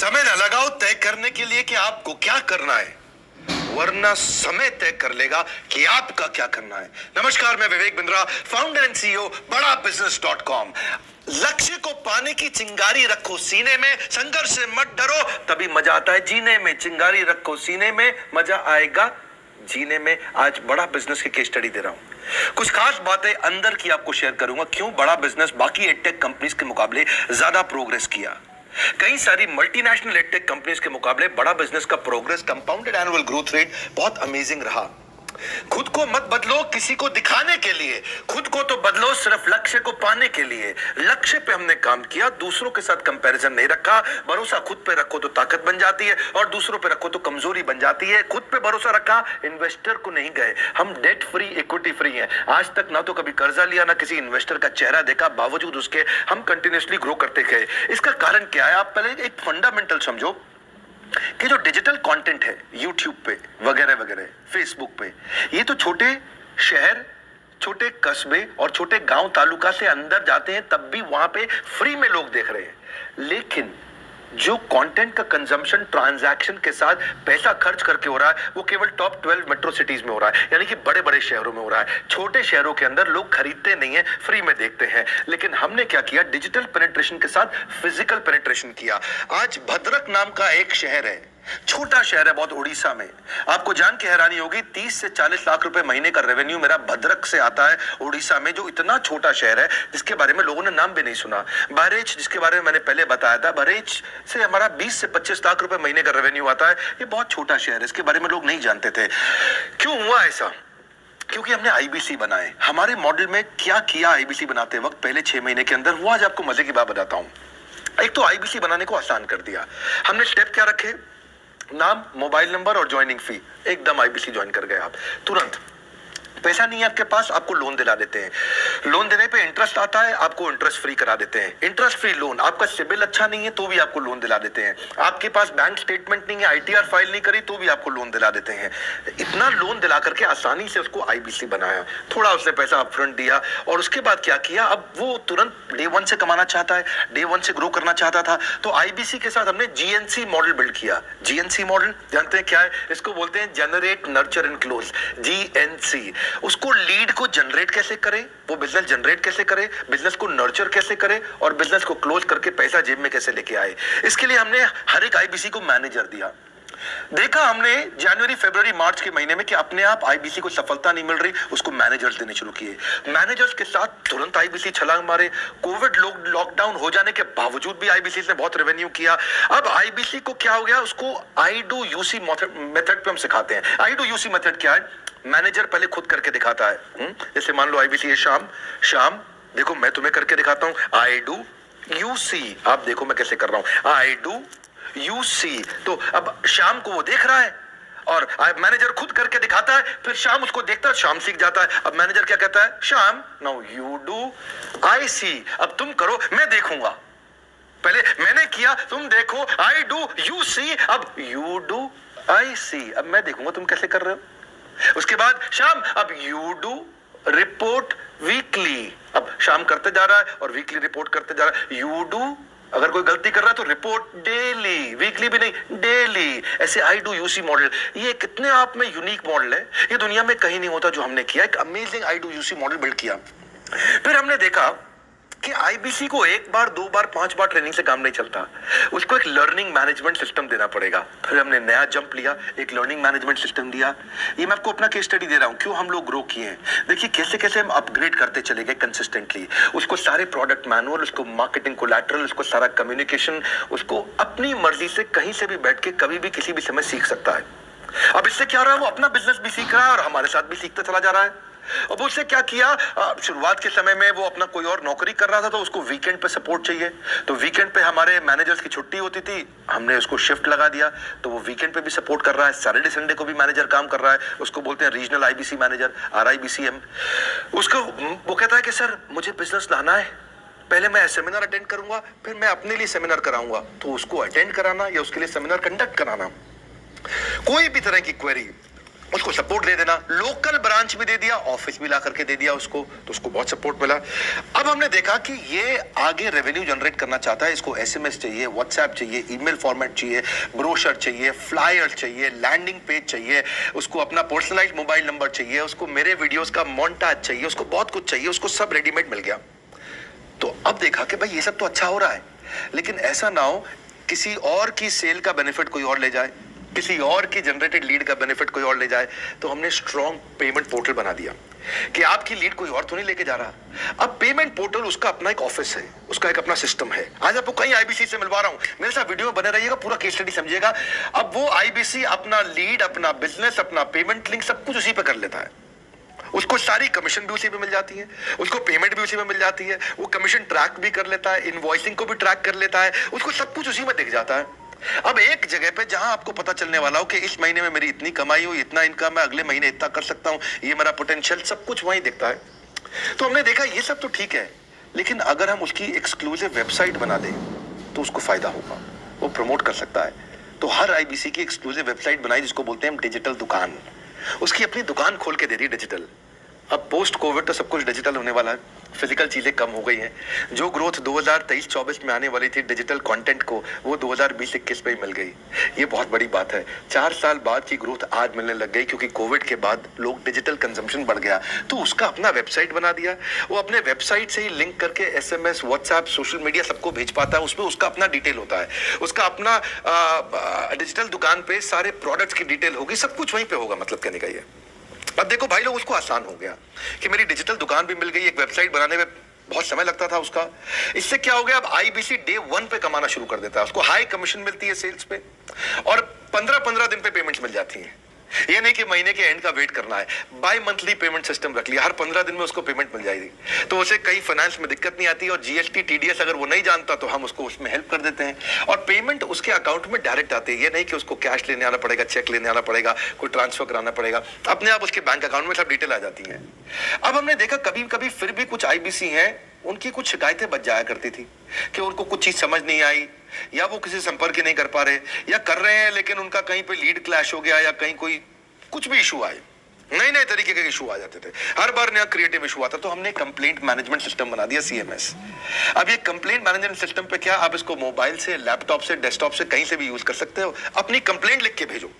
समय न लगाओ तय करने के लिए कि आपको क्या करना है, वरना समय तय कर लेगा कि आपका क्या करना है। नमस्कार, मैं Vivek Bindra, founder and CEO बड़ा बिजनेस.com। लक्ष्य को पाने की चिंगारी रखो सीने में, संघर्ष से मत डरो, तभी मजा आता है जीने में। चिंगारी रखो सीने में, मजा आएगा जीने में। आज बड़ा बिजनेस की केस स्टडी दे रहा हूं। कुछ खास बातें अंदर की आपको शेयर करूंगा, क्यों बड़ा बिजनेस बाकी एडटेक कंपनीज के मुकाबले ज्यादा प्रोग्रेस किया। कई सारी मल्टीनेशनल एडटेक कंपनीज के मुकाबले बड़ा बिजनेस का progress, compounded annual growth rate बहुत अमेजिंग रहा। खुद को मत बदलो किसी को दिखाने के लिए, खुद को तो बदलो सिर्फ लक्ष्य को पाने के लिए। लक्ष्य पे हमने काम किया, दूसरों के साथ कंपैरिजन नहीं रखा। भरोसा खुद पे रखो तो ताकत बन जाती है, और दूसरों पे रखो तो कमजोरी बन जाती है। खुद पे भरोसा रखा, इन्वेस्टर को नहीं गए। हम डेट फ्री, इक्विटी फ्री हैं। आज तक ना तो कभी कर्जा लिया, ना किसी इन्वेस्टर का चेहरा देखा, बावजूद उसके हम कंटिन्यूअसली ग्रो करते गए। इसका कारण क्या है? आप पहले एक फंडामेंटल समझो कि जो डिजिटल कंटेंट है यूट्यूब पे वगैरह वगैरह, फेसबुक पे, ये तो छोटे शहर, छोटे कस्बे और छोटे गांव तालुका से अंदर जाते हैं, तब भी वहां पे फ्री में लोग देख रहे हैं। लेकिन जो कंटेंट का कंजम्पशन ट्रांजैक्शन के साथ पैसा खर्च करके हो रहा है, वो केवल टॉप 12 मेट्रो सिटीज में हो रहा है, यानी कि बड़े बड़े शहरों में हो रहा है। छोटे शहरों के अंदर लोग खरीदते नहीं है, फ्री में देखते हैं। लेकिन हमने क्या किया? डिजिटल पेनिट्रेशन के साथ फिजिकल पेनिट्रेशन किया। आज भद्रक नाम का एक शहर है, छोटा शहर है बहुत, उड़ीसा में। आपको जान के हैरानी होगी, 30 से 40 लाख रुपए महीने का रेवेन्यू मेरा भद्रक से आता है, उड़ीसा में, जो इतना छोटा शहर है जिसके बारे में लोगों ने नाम भी नहीं सुना। बहरेच, जिसके बारे में मैंने पहले बताया था, बहरेच से हमारा 20 से 25 लाख रुपए महीने का रेवेन्यू आता है। ये बहुत छोटा शहर है, इसके बारे में लोग नहीं जानते थे। क्यों हुआ ऐसा? क्योंकि हमने आईबीसी बनाए। हमारे मॉडल में क्या किया आईबीसी बनाते वक्त पहले 6 महीने के अंदर, वो आज आपको मजे की बात बताता हूं। एक तो आईबीसी बनाने को आसान कर दिया हमने। स्टेप क्या रखे? नाम, मोबाइल नंबर और ज्वाइनिंग फी। एकदम आईबीसी ज्वाइन कर गए आप तुरंत। पैसा नहीं है आपके पास, आपको लोन दिला देते हैं। लोन देने पे इंटरेस्ट आता है, आपको इंटरेस्ट फ्री करा देते हैं। Interest free loan. आपका सिबिल अच्छा नहीं है तो भी आपको लोन दिला देते हैं। आपके पास बैंक स्टेटमेंट नहीं है, आईटीआर फाइल नहीं करी, तो भी आपको लोन दिला देते हैं। इतना लोन दिला करके आसानी से उसको आईबीसी बनाया। थोड़ा उसने पैसा अपफ्रंट दिया, और उसके बाद क्या किया? अब वो तुरंत डे 1 से कमाना चाहता है, डे 1 से ग्रो करना चाहता था। तो आईबीसी के साथ हमने जीएनसी मॉडल बिल्ड किया। जीएनसी मॉडल जानते हैं क्या है? इसको बोलते हैं generate, nurture and close, GNC. उसको लीड को जनरेट कैसे करें, वो बिजनेस जनरेट कैसे करे, बिजनेस को नर्चर कैसे करे, और बिजनेस को क्लोज करके पैसा जेब में कैसे लेके आए। इसके लिए हमने हर एक आईबीसी को मैनेजर दिया। देखा हमने जनवरी, फरवरी, मार्च के महीने में कि अपने आप आईबीसी को सफलता नहीं मिल रही, उसको मैनेजर्स देने शुरू किए। मैनेजर्स के साथ तुरंत आईबीसी छलांग मारे। कोविड लॉकडाउन हो जाने के बावजूद भी आईबीसी ने बहुत रेवेन्यू किया। अब आईबीसी को क्या हो गया? उसको आई डू यूसी मेथड पे हम सिखाते हैं। आई डू यूसी मेथड क्या है? मैनेजर पहले खुद करके दिखाता है। जैसे मान लो आईबीसी है शाम देखो मैं तुम्हें करके दिखाता हूं, आई डू यूसी, आप देखो मैं कैसे कर रहा हूं, आई डू यूसी। तो अब शाम को वो देख रहा है, और मैनेजर खुद करके दिखाता है, फिर शाम उसको देखता है, शाम सीख जाता है। अब मैनेजर क्या कहता है? शाम, नाउ यू डू आई सी, अब तुम करो मैं देखूंगा। पहले मैंने किया, तुम देखो, आई डू यू सी, अब यू डू आई सी, अब मैं देखूंगा तुम कैसे कर रहे हो। उसके बाद शाम, अब यू डू रिपोर्ट वीकली, अब शाम करते जा रहा है और वीकली रिपोर्ट करते जा रहा है। यू डू, अगर कोई गलती कर रहा है तो रिपोर्ट डेली, वीकली भी नहीं, डेली। ऐसे आई डू यूसी मॉडल, ये कितने आप में यूनिक मॉडल है, ये दुनिया में कहीं नहीं होता जो हमने किया। एक amazing I do UC model build किया। फिर हमने देखा कि आईबीसी को 1 बार, 2 बार, 5 बार ट्रेनिंग से काम नहीं चलता, उसको एक लर्निंग मैनेजमेंट सिस्टम देना पड़ेगा। फिर हमने नया जंप लिया, एक लर्निंग मैनेजमेंट सिस्टम दिया। ये मैं आपको अपना केस स्टडी दे रहा हूं, क्यों हम लोग ग्रो किए हैं। देखिए कैसे कैसे हम अपग्रेड करते चले गए कंसिस्टेंटली। उसको सारे प्रोडक्ट मैनुअल, उसको मार्केटिंग कोलैटरल, उसको सारा कम्युनिकेशन, उसको अपनी मर्जी से कहीं से भी बैठ के कभी भी किसी भी समय सीख सकता है। अब इससे क्या हो रहा है? वो अपना बिजनेस भी सीख रहा है और हमारे साथ भी सीखता चला जा रहा है। अब उससे क्या किया? शुरुआत के समय में वो अपना कोई और नौकरी कर रहा था, तो उसको वीकेंड पे सपोर्ट चाहिए। तो वीकेंड पे हमारे मैनेजर्स की छुट्टी होती थी, हमने उसको शिफ्ट लगा दिया, तो वो वीकेंड पे भी सपोर्ट कर रहा है। सैटरडे संडे को भी मैनेजर काम कर रहा है, उसको बोलते हैं रीजनल आईबीसी मैनेजर, RIBCM। उसको वो कहता है कि सर मुझे बिजनेस लाना है, पहले मैं सेमिनार अटेंड करूंगा, फिर मैं अपने लिए सेमिनार कराऊंगा। तो उसको अटेंड कराना या उसके लिए सेमिनार कंडक्ट कराना, कोई भी तरह की क्वेरी, उसको सपोर्ट दे देना, लोकल ब्रांच भी दे दिया, ऑफिस भी ला करके दे दिया उसको, तो उसको बहुत सपोर्ट मिला। अब हमने देखा कि ये आगे रेवेन्यू जनरेट करना चाहता है, इसको एसएमएस चाहिए, व्हाट्सएप चाहिए, ईमेल फॉर्मेट चाहिए, ब्रोशर चाहिए, फ्लायर चाहिए, लैंडिंग पेज चाहिए, उसको अपना पर्सनलाइज्ड मोबाइल नंबर चाहिए, उसको मेरे वीडियोस का मोन्टाज चाहिए, उसको बहुत कुछ चाहिए, उसको सब रेडीमेड मिल गया। तो अब देखा कि भाई ये सब तो अच्छा हो रहा है, लेकिन ऐसा ना हो किसी और की सेल का बेनिफिट कोई और ले जाए, किसी और की जनरेटेड लीड का बेनिफिट कोई और ले जाए। तो हमने स्ट्रॉन्ग पेमेंट पोर्टल बना दिया कि आपकी लीड कोई और तो नहीं लेके जा रहा। अब पेमेंट पोर्टल उसका अपना एक ऑफिस है, उसका एक अपना सिस्टम है। आज आपको कई आईबीसी से मिलवा रहा हूं, मेरे साथ वीडियो में बने रहिएगा, पूरा केस स्टडी समझिएगा। अब वो आईबीसी अपना लीड, अपना बिजनेस, अपना पेमेंट लिंक सब कुछ उसी पे कर लेता है। उसको सारी कमीशन भी उसी पे मिल जाती है, उसको पेमेंट भी उसी में मिल जाती है, वो कमीशन ट्रैक भी कर लेता है, इनवॉइसिंग को भी ट्रैक कर लेता है, उसको सब कुछ उसी में दिख जाता है। अब एक जगह पे जहां आपको पता चलने वाला हो कि इस महीने में मेरी इतनी कमाई हो, इतना इनकम है, अगले महीने इतना कर सकता हूं, ये मेरा पोटेंशियल, सब कुछ वहीं दिखता है। तो हमने देखा ये सब तो ठीक है, लेकिन अगर हम उसकी एक्सक्लूसिव वेबसाइट बना दें तो उसको फायदा होगा, वो प्रमोट कर सकता है। तो हर आईबीसी की एक्सक्लूसिव वेबसाइट बनाई, जिसको बोलते हैं हम डिजिटल दुकान। उसकी अपनी दुकान खोल के दे दी डिजिटल। अब पोस्ट कोविड तो सब कुछ डिजिटल होने वाला है, फिजिकल चीजें कम हो गई हैं। जो ग्रोथ 2023-24 में आने वाली थी डिजिटल कंटेंट को, वो 2020-21 में ही मिल गई। ये बहुत बड़ी बात है। 4 साल बाद की ग्रोथ आज मिलने लग गई, क्योंकि कोविड के बाद लोग डिजिटल कंजम्पशन बढ़ गया। तो उसका अपना वेबसाइट बना दिया, वो अपने वेबसाइट से ही लिंक करके एसएमएस, व्हाट्सएप, सोशल मीडिया सबको भेज पाता है। उसमें उसका अपना डिटेल होता है, उसका अपना डिजिटल दुकान पे सारे प्रोडक्ट्स की डिटेल होगी, सब कुछ वहीं पे होगा। मतलब कहने का ये, अब देखो भाई लोग, उसको आसान हो गया कि मेरी डिजिटल दुकान भी मिल गई। एक वेबसाइट बनाने में बहुत समय लगता था उसका, इससे क्या हो गया, अब आईबीसी डे 1 पे कमाना शुरू कर देता है। उसको हाई कमीशन मिलती है सेल्स पे, और 15-15 दिन पे पेमेंट्स मिल जाती हैं। ये नहीं कि महीने के एंड का वेट करना है, बाय मंथली पेमेंट सिस्टम रख लिया, हर 15 दिन में उसको पेमेंट मिल जाएगी। तो उसे कहीं फाइनेंस में दिक्कत नहीं आती, और जीएसटी, टीडीएस अगर वो नहीं जानता तो हम उसको उसमें हेल्प कर देते हैं, और पेमेंट उसके अकाउंट में डायरेक्ट आती है। ये नहीं कि उसको कैश लेने आना पड़ेगा, चेक लेने आना पड़ेगा, कोई ट्रांसफर कराना पड़ेगा, अपने आप उसके बैंक अकाउंट में सब डिटेल आ जाती है। अब हमने देखा कभी कभी फिर भी कुछ आईबीसी हैं, उनकी कुछ शिकायतें बच जाया करती थी कि उनको कुछ चीज समझ नहीं आई, या वो किसी संपर्क ही नहीं कर पा रहे, या कर रहे हैं लेकिन उनका कहीं पे लीड क्लैश हो गया, या कहीं कोई कुछ भी इशू आए, नए नए तरीके के इशू आ जाते थे, हर बार नया क्रिएटिव इशू आता। तो हमने कंप्लेंट मैनेजमेंट सिस्टम बना दिया, सीएमएस। अब ये कंप्लेंट मैनेजमेंट सिस्टम पे क्या, आप इसको मोबाइल से, लैपटॉप से, डेस्कटॉप से, कहीं से भी यूज कर सकते हो। अपनी कंप्लेंट लिख के भेजो,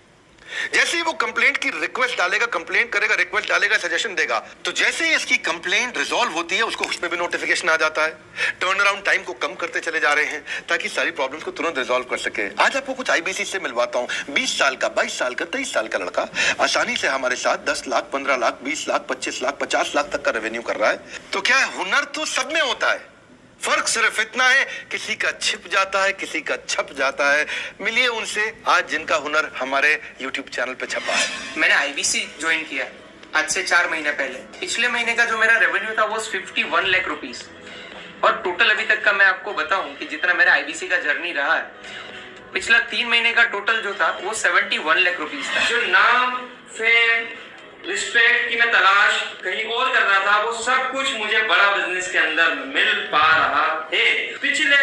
जैसे ही वो कंप्लेंट की रिक्वेस्ट डालेगा, कंप्लेंट करेगा, रिक्वेस्ट डालेगा, सजेशन देगा, तो जैसे ही इसकी कंप्लेंट रिजॉल्व होती है, उसको उसमें भी नोटिफिकेशन आ जाता है। टर्न अराउंड टाइम को कम करते चले जा रहे हैं, ताकि सारी प्रॉब्लम्स को तुरंत रिजॉल्व कर सके। आज आपको कुछ आईबीसी से मिलवाता हूं, 20 साल का, 22 साल का, 23 साल का लड़का आसानी से हमारे साथ 10 लाख, 15 लाख, 20 लाख, 25 लाख, 50 लाख तक का रेवेन्यू कर रहा है। तो क्या है, हुनर तो सब में होता है, फर्क सिर्फ इतना है, किसी का छिप जाता है, किसी का छप जाता है। मिलिए उनसे आज जिनका हुनर हमारे YouTube चैनल पे छपा है। मैंने आईबीसी ज्वाइन किया आज से 4 महीने पहले। पिछले महीने का जो मेरा रेवेन्यू था वो 51 लाख रुपीस, और टोटल अभी तक का मैं आपको बताऊं कि जितना मेरा आईबीसी का जर्नी रहा है, पिछला 3 महीने का टोटल जो था वो 71 लाख रुपीस था। जो नाम, फेम, रिस्पेक्ट की मैं तलाश कहीं और कर रहा था, वो सब कुछ मुझे बड़ा बिजनेस के अंदर मिल पा रहा है। पिछले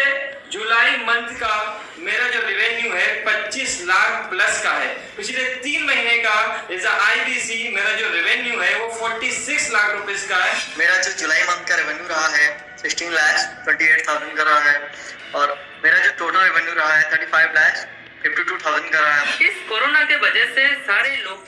जुलाई मंथ का मेरा जो रेवेन्यू है 25 लाख प्लस का है। पिछले 3 महीने का एज आईबीसी मेरा जो रेवेन्यू है वो 46 लाख रुपीस का है। मेरा जो जुलाई मंथ का रेवेन्यू रहा है 16 लाख 28,000 का रहा है, और मेरा जो टोटल रेवेन्यू रहा है 35 लाख 52,000 का रहा है। इस कोरोना के वजह से सारे लोग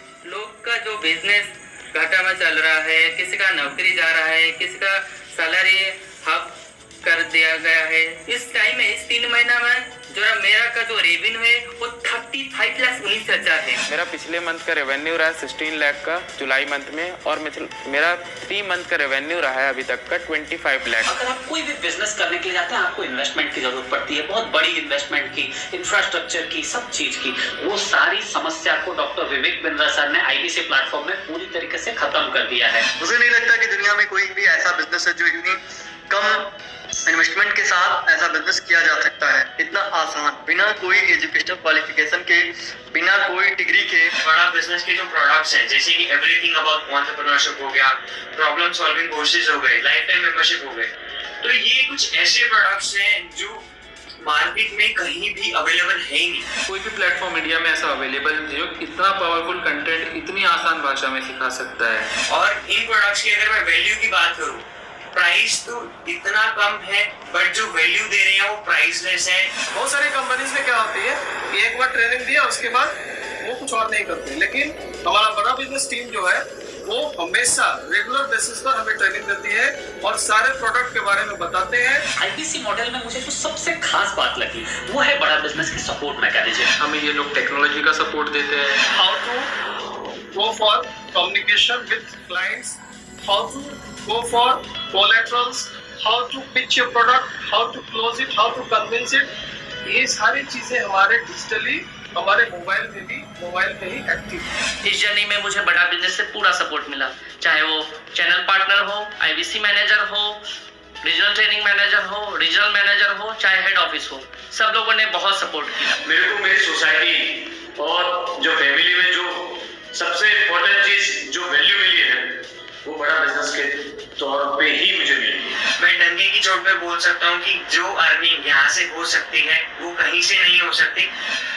का जो बिजनेस घाटा में चल रहा है, किसी का नौकरी जा रहा है, किसी का सैलरी हाफ कर दिया गया है। इस टाइम में, इस 3 महीना में जो मेरा का जो रेवेन्यू है वो 35,19,000 है। मेरा पिछले मंथ का रेवेन्यू रहा है 16 लाख का जुलाई मंथ में, और मेरा 3 मंथ का रेवेन्यू रहा है अभी तक का 25 लाख। अगर आप कोई भी बिजनेस करने के लिए जाते हैं, आपको इन्वेस्टमेंट की जरूरत पड़ती है, बहुत बड़ी इन्वेस्टमेंट की, इंफ्रास्ट्रक्चर की, सब चीज की। वो सारी समस्या को डॉक्टर विवेक बिंद्रा सर ने आईबीसी प्लेटफॉर्म में पूरी तरीके से खत्म कर दिया है। मुझे नहीं लगता कि दुनिया में कोई भी ऐसा बिजनेस है जो इतनी कम इन्वेस्टमेंट के साथ ऐसा बिजनेस किया जा सकता है, इतना आसान, बिना कोई एजुकेशनल क्वालिफिकेशन के, बिना कोई डिग्री के। बड़ा बिजनेस के जो प्रोडक्ट्स हैं, जैसे कि एवरीथिंग अबाउट एंटरप्रेन्योरशिप हो गया, प्रॉब्लम सॉल्विंग कोर्सेज हो गए, लाइफ टाइम मेंबरशिप हो गए, तो ये कुछ ऐसे प्रोडक्ट्स हैं जो मार्केट मार्केट में कहीं भी अवेलेबल है ही नहीं। कोई भी प्लेटफॉर्म इंडिया में ऐसा अवेलेबल नहीं जो इतना पावरफुल कंटेंट इतनी आसान भाषा में सिखा सकता है। और इन प्रोडक्ट्स की अगर मैं वैल्यू की बात करूं, प्राइस तो इतना कम है बट जो वैल्यू दे रहे हैं वो प्राइसलेस है। बहुत सारी कंपनीज में क्या होती है कि एक बार ट्रेनिंग दिया उसके बाद वो कुछ और नहीं करते, लेकिन हमारा बड़ा बिजनेस टीम जो है वो हमेशा रेगुलर बेसिस पर हमें ट्रेनिंग देती है और सारे प्रोडक्ट के बारे में बताते हैं। आईबीसी मॉडल में मुझे जो सबसे खास बात लगी वो है बड़ा बिजनेस की सपोर्ट मैकेनिज्म। हमें ये लोग टेक्नोलॉजी का सपोर्ट देते हैं, how to go for communication with clients, how to go for collaterals, how to pitch your product, how to close it, how to convince it. ये सारी चीजें हमारे डिजिटली हमारे मोबाइल पे ही एक्टिव है। इस जर्नी में मुझे बड़ा बिजनेस से पूरा सपोर्ट मिला, चाहे वो चैनल पार्टनर हो, आईबीसी मैनेजर हो, रीजनल ट्रेनिंग मैनेजर हो, रीजनल मैनेजर हो, चाहे हेड ऑफिस हो, सब लोगों ने बहुत सपोर्ट किया। मेरे को मेरी सोसाइटी और जो फैमिली में जो सबसे इम्पोर्टेंट चीज जो वैल्यू मिली है वो बड़ा बिजनेस के तौर पे ही मुझे मिली। मैं डंके की चोट पे बोल सकता हूँ कि जो अर्निंग यहाँ से हो सकती है वो कहीं से नहीं हो सकती।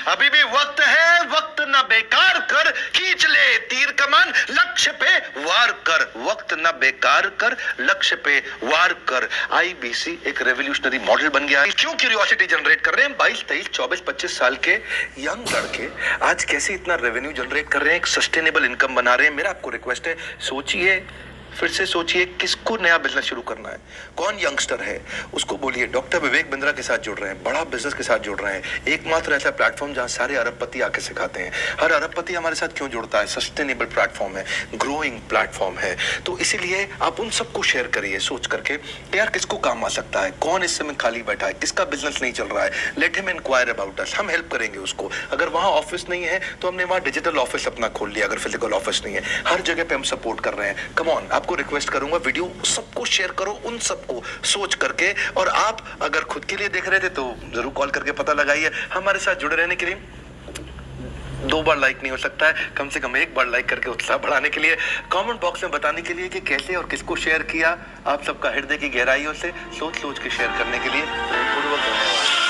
अभी भी वक्त है, वक्त न बेकार कर, खींच ले तीर कमान, लक्ष्य पे वार कर, वक्त न बेकार कर, लक्ष्य पे वार कर। आईबीसी एक रेवोल्यूशनरी मॉडल बन गया है। क्यों क्यूरियोसिटी जनरेट कर रहे हैं 22, 23, 24, 25 साल के यंग लड़के आज कैसे इतना रेवेन्यू जनरेट कर रहे हैं, एक सस्टेनेबल इनकम बना रहे हैं। मेरा आपको रिक्वेस्ट है, सोचिए, फिर से सोचिए किसको नया बिजनेस शुरू करना है, कौन यंगस्टर है, उसको बोलिए डॉक्टर विवेक बिंद्रा के साथ जुड़ रहे हैं, बड़ा बिजनेस के साथ जुड़ रहे हैं। एकमात्र ऐसा प्लेटफॉर्म जहां सारे अरबपति आके सिखाते हैं। हर अरबपति हमारे साथ क्यों जुड़ता है? सस्टेनेबल प्लेटफॉर्म है, ग्रोइंग प्लेटफॉर्म है। तो इसीलिए आप उन सबको शेयर करिए सोच करके यार किसको काम आ सकता है, कौन इस समय खाली बैठा है, किसका बिजनेस नहीं चल रहा है, let him inquire about us, हम हेल्प करेंगे उसको। अगर वहां ऑफिस नहीं है तो हमने वहां डिजिटल ऑफिस अपना खोल लिया, अगर फिजिकल ऑफिस नहीं है, हर जगह पे हम सपोर्ट कर रहे हैं। कम ऑन, आपको रिक्वेस्ट करूंगा वीडियो सबको शेयर करो, उन सबको सोच करके। और आप अगर खुद के लिए देख रहे थे तो जरूर कॉल करके पता लगाइए। हमारे साथ जुड़े रहने के लिए 2 बार लाइक नहीं हो सकता है, कम से कम 1 बार लाइक करके उत्साह बढ़ाने के लिए, कमेंट बॉक्स में बताने के लिए कि कैसे और किसको शेयर किया। आप सबका हृदय की गहराइयों से सोच सोच के शेयर करने के लिए पूर्वक धन्यवाद।